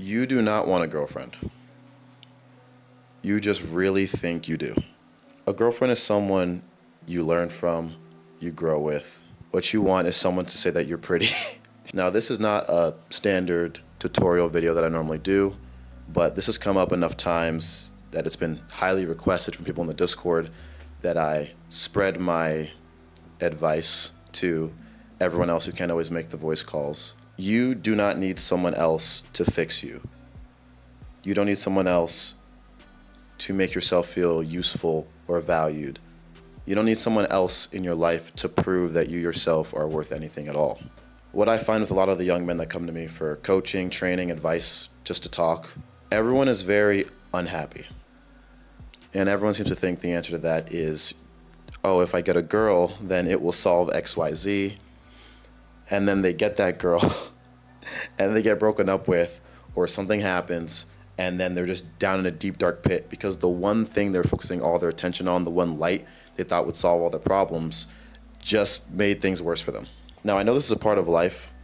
You do not want a girlfriend. You just really think you do. A girlfriend is someone you learn from, you grow with. What you want is someone to say that you're pretty. Now, this is not a standard tutorial video that I normally do, but this has come up enough times that it's been highly requested from people in the Discord that I spread my advice to everyone else who can't always make the voice calls. You do not need someone else to fix you. You don't need someone else to make yourself feel useful or valued. You don't need someone else in your life to prove that you yourself are worth anything at all. What I find with a lot of the young men that come to me for coaching, training, advice, just to talk, everyone is very unhappy. And everyone seems to think the answer to that is, oh, if I get a girl, then it will solve X, Y, Z. And then they get that girl and they get broken up with, or something happens, and then they're just down in a deep, dark pit because the one thing they're focusing all their attention on, the one light they thought would solve all their problems, just made things worse for them. Now, I know this is a part of life,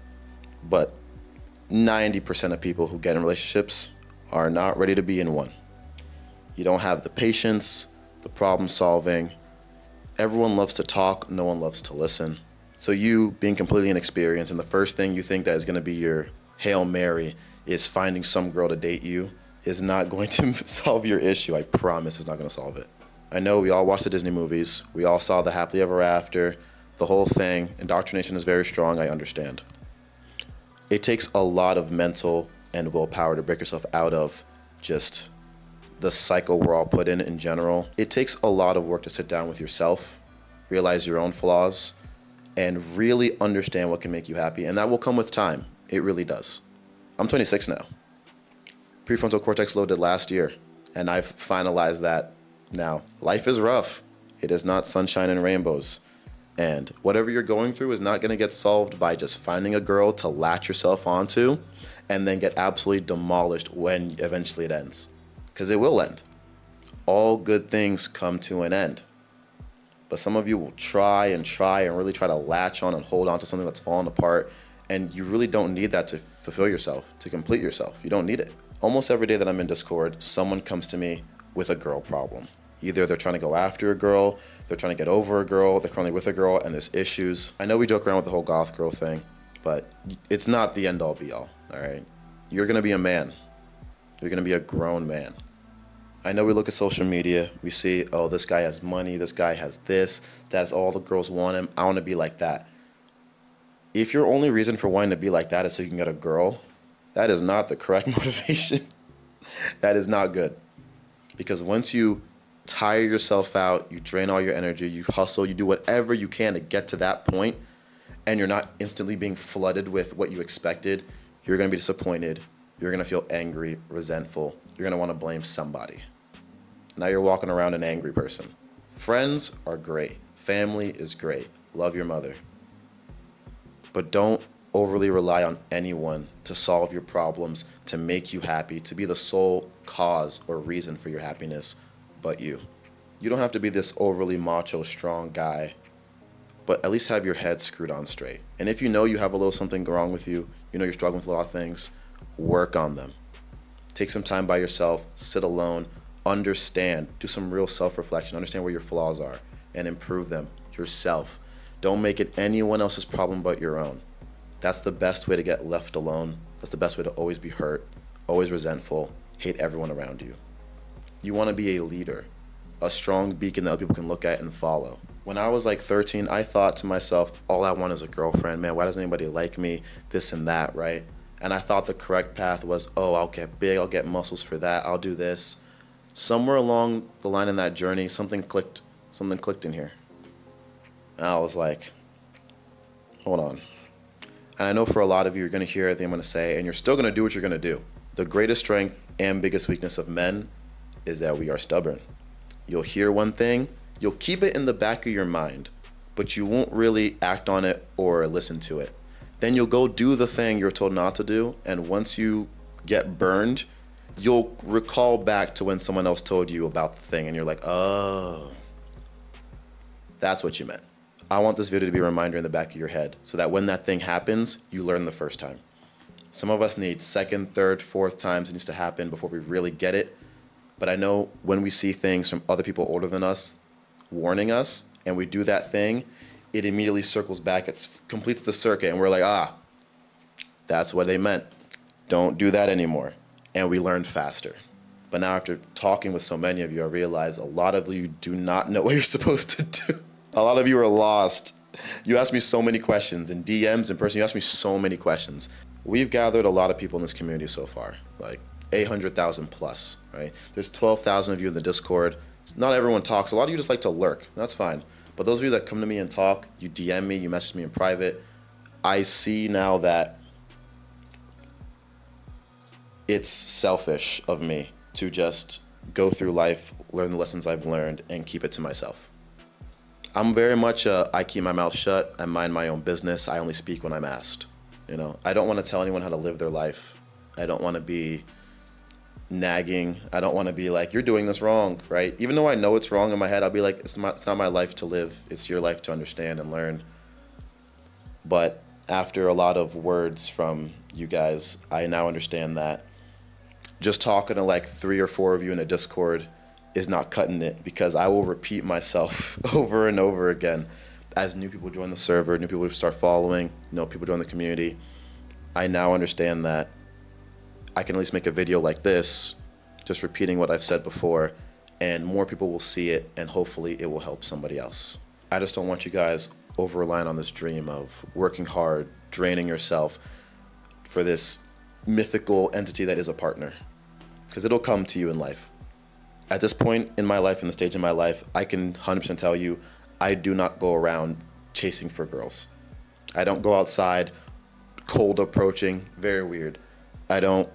but 90% of people who get in relationships are not ready to be in one. You don't have the patience, the problem solving. Everyone loves to talk, no one loves to listen. So you, being completely inexperienced, and the first thing you think that is going to be your Hail Mary is finding some girl to date you, is not going to solve your issue. I promise it's not going to solve it. I know we all watched the Disney movies. We all saw the happily ever after, the whole thing. Indoctrination is very strong, I understand. It takes a lot of mental and willpower to break yourself out of just the cycle we're all put in general. It takes a lot of work to sit down with yourself, realize your own flaws, and really understand what can make you happy. And that will come with time. It really does. I'm 26 now. Prefrontal cortex loaded last year, and I've finalized that now. Life is rough. It is not sunshine and rainbows. And whatever you're going through is not gonna get solved by just finding a girl to latch yourself onto and then get absolutely demolished when eventually it ends. Because it will end. All good things come to an end. But some of you will try and really try to latch on and hold on to something that's fallen apart, and you really don't need that to fulfill yourself, to complete yourself. You don't need it. Almost every day that I'm in Discord, someone comes to me with a girl problem. Either they're trying to go after a girl, they're trying to get over a girl, they're currently with a girl, and there's issues. I know we joke around with the whole goth girl thing, but it's not the end all be all right? You're gonna be a man. You're gonna be a grown man. I know we look at social media, we see, oh, this guy has money, this guy has this, that's all the girls want him, I wanna be like that. If your only reason for wanting to be like that is so you can get a girl, that is not the correct motivation. That is not good. Because once you tire yourself out, you drain all your energy, you hustle, you do whatever you can to get to that point, and you're not instantly being flooded with what you expected, you're gonna be disappointed, you're gonna feel angry, resentful, you're gonna wanna blame somebody. Now you're walking around an angry person. Friends are great. Family is great. Love your mother. But don't overly rely on anyone to solve your problems, to make you happy, to be the sole cause or reason for your happiness, but you. You don't have to be this overly macho, strong guy, but at least have your head screwed on straight. And if you know you have a little something wrong with you, you know you're struggling with a lot of things, work on them. Take some time by yourself, sit alone, understand, do some real self-reflection, understand where your flaws are, and improve them yourself. Don't make it anyone else's problem but your own. That's the best way to get left alone. That's the best way to always be hurt, always resentful, hate everyone around you. You want to be a leader, a strong beacon that other people can look at and follow. When I was like 13, I thought to myself, all I want is a girlfriend, man, why doesn't anybody like me, this and that, right? And I thought the correct path was, oh, I'll get big, I'll get muscles for that, I'll do this. Somewhere along the line in that journey, something clicked in here. And I was like, hold on. And I know for a lot of you, you're gonna hear everything I'm gonna say, and you're still gonna do what you're gonna do. The greatest strength and biggest weakness of men is that we are stubborn. You'll hear one thing, you'll keep it in the back of your mind, but you won't really act on it or listen to it. Then you'll go do the thing you're told not to do, and once you get burned, you'll recall back to when someone else told you about the thing, and you're like, oh, that's what you meant. I want this video to be a reminder in the back of your head so that when that thing happens, you learn the first time. Some of us need second, third, fourth times it needs to happen before we really get it. But I know when we see things from other people older than us warning us, and we do that thing, it immediately circles back, it completes the circuit, and we're like, ah, that's what they meant. Don't do that anymore. And we learn faster. But now after talking with so many of you, I realize a lot of you do not know what you're supposed to do. A lot of you are lost. You ask me so many questions in DMs, in person, you ask me so many questions. We've gathered a lot of people in this community so far, like 800,000 plus, right? There's 12,000 of you in the Discord. Not everyone talks. A lot of you just like to lurk. That's fine. But those of you that come to me and talk, you DM me, you message me in private, I see now that it's selfish of me to just go through life, learn the lessons I've learned, and keep it to myself. I'm very much I keep my mouth shut, I mind my own business, I only speak when I'm asked. You know, I don't want to tell anyone how to live their life. I don't want to be nagging. I don't want to be like, you're doing this wrong, right? Even though I know it's wrong in my head, I'll be like, it's not my life to live. It's your life to understand and learn. But after a lot of words from you guys, I now understand that just talking to like 3 or 4 of you in a Discord is not cutting it, because I will repeat myself over and over again. As new people join the server, new people start following, people join the community, I now understand that I can at least make a video like this, just repeating what I've said before, and more people will see it, and hopefully it will help somebody else. I just don't want you guys over-relying on this dream of working hard, draining yourself for this mythical entity that is a partner, because it'll come to you in life. At this point in my life, in the stage in my life, I can 100% tell you, I do not go around chasing for girls. I don't go outside cold approaching, very weird. I don't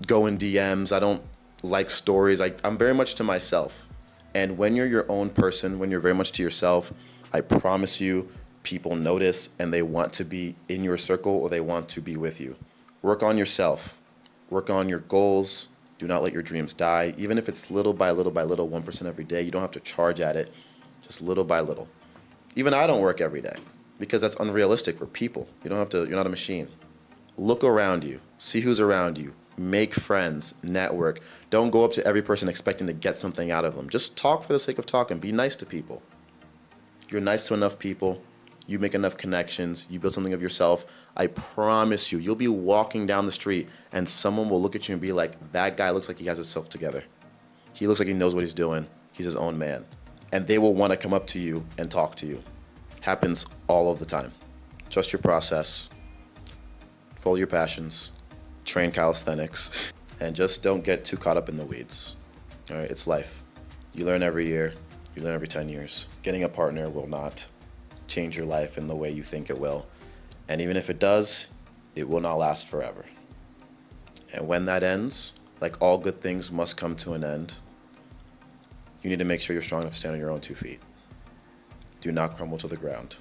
go in DMs, I don't like stories. I'm very much to myself. And when you're your own person, when you're very much to yourself, I promise you, people notice and they want to be in your circle or they want to be with you. Work on yourself, work on your goals. Do not let your dreams die. Even if it's little by little by little, 1% every day, you don't have to charge at it, just little by little. Even I don't work every day because that's unrealistic. We're people. You don't have to, you're not a machine. Look around you, see who's around you, make friends, network. Don't go up to every person expecting to get something out of them. Just talk for the sake of talking. Be nice to people. You're nice to enough people. You make enough connections, you build something of yourself, I promise you, you'll be walking down the street and someone will look at you and be like, that guy looks like he has himself together. He looks like he knows what he's doing. He's his own man. And they will want to come up to you and talk to you. Happens all of the time. Trust your process, follow your passions, train calisthenics, and just don't get too caught up in the weeds. All right, it's life. You learn every year, you learn every 10 years. Getting a partner will not change your life in the way you think it will. And even if it does, it will not last forever. And when that ends, like all good things must come to an end, you need to make sure you're strong enough to stand on your own 2 feet. Do not crumble to the ground.